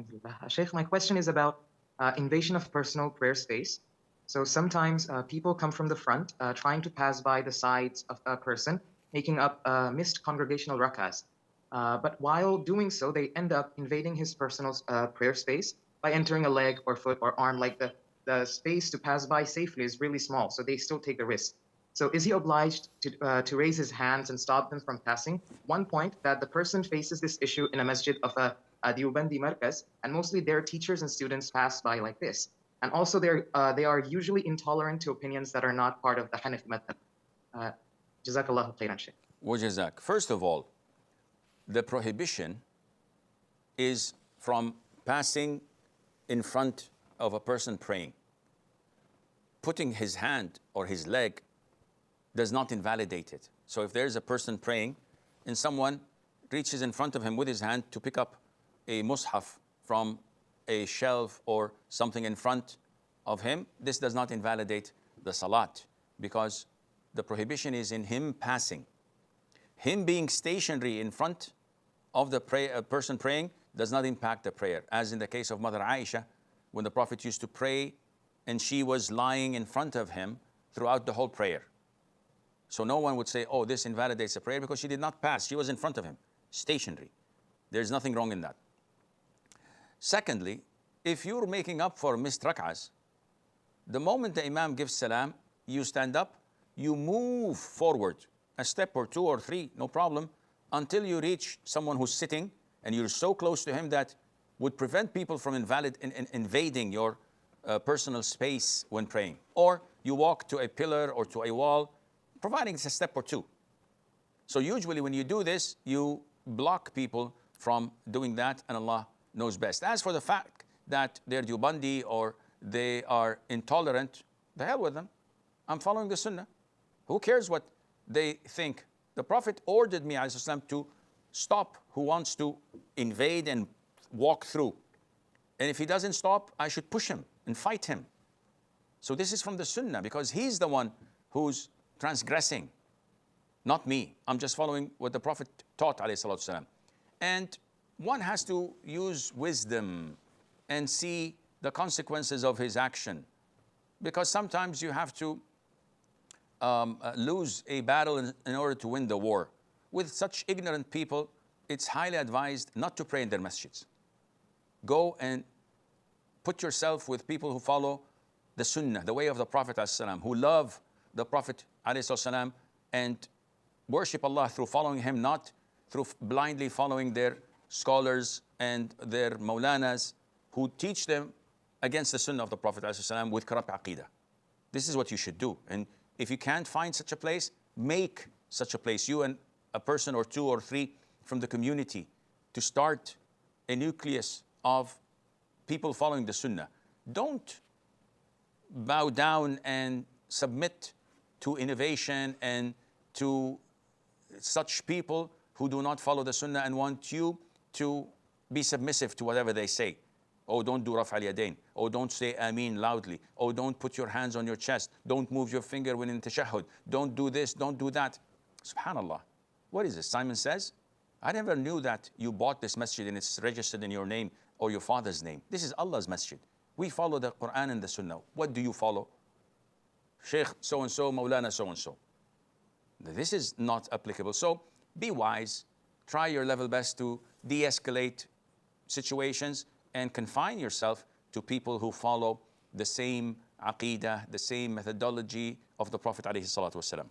Alhamdulillah. Sheikh, my question is about invasion of personal prayer space. So sometimes people come from the front, trying to pass by the sides of a person, making up missed congregational rak'ahs. But while doing so, they end up invading his personal prayer space by entering a leg or foot or arm. Like the space to pass by safely is really small, so they still take the risk. So is he obliged to raise his hands and stop them from passing? One point that the person faces this issue in a masjid of a Deobandi markaz, and mostly their teachers and students pass by like this. And also they are usually intolerant to opinions that are not part of the Hanafi madhab. Uh, Jazakallahu khairan, Shaykh. Wajazak. First of all, the prohibition is from passing in front of a person praying. Putting his hand or his leg does not invalidate it. So if there's a person praying and someone reaches in front of him with his hand to pick up a mushaf from a shelf or something in front of him, this does not invalidate the salat, because the prohibition is in him passing. Him being stationary in front of the person praying does not impact the prayer, as in the case of Mother Aisha, when the Prophet used to pray and she was lying in front of him throughout the whole prayer. So no one would say, oh, this invalidates the prayer, because she did not pass. She was in front of him, stationary. There's nothing wrong in that. Secondly, if you're making up for missed rak'ahs, the moment the Imam gives salam, you stand up, you move forward a step or two or three, no problem, until you reach someone who's sitting and you're so close to him that would prevent people from invading your personal space when praying. Or you walk to a pillar or to a wall, providing it's a step or two. So usually when you do this, you block people from doing that, and Allah knows best. As for the fact that they're Deobandi or they are intolerant, the hell with them. I'm following the Sunnah. Who cares what they think? The Prophet ordered me ﷺ to stop who wants to invade and walk through. And if he doesn't stop, I should push him and fight him. So this is from the Sunnah, because he's the one who's transgressing, not me. I'm just following what the Prophet taught ﷺ. And one has to use wisdom and see the consequences of his action, because sometimes you have to lose a battle in order to win the war. With such ignorant people, it's highly advised not to pray in their masjids. Go and put yourself with people who follow the Sunnah, the way of the Prophet ﷺ, who love the Prophet ﷺ and worship Allah through following him, not through blindly following their scholars and their maulanas who teach them against the Sunnah of the Prophet ﷺ with corrupt aqidah. This is what you should do. And if you can't find such a place, make such a place. You and a person or two or three from the community, to start a nucleus of people following the Sunnah. Don't bow down and submit to innovation and to such people who do not follow the Sunnah and want you to be submissive to whatever they say. Oh, don't do Raf' al-Yadayn. Oh, don't say Ameen loudly. Oh, don't put your hands on your chest. Don't move your finger when in tashahhud. Don't do this, don't do that. Subhanallah. What is this? Simon says, I never knew that you bought this masjid and it's registered in your name or your father's name. This is Allah's masjid. We follow the Quran and the Sunnah. What do you follow? Sheikh so-and-so, Maulana so-and-so. This is not applicable. So be wise. Try your level best to de-escalate situations and confine yourself to people who follow the same aqidah, the same methodology of the Prophet ﷺ.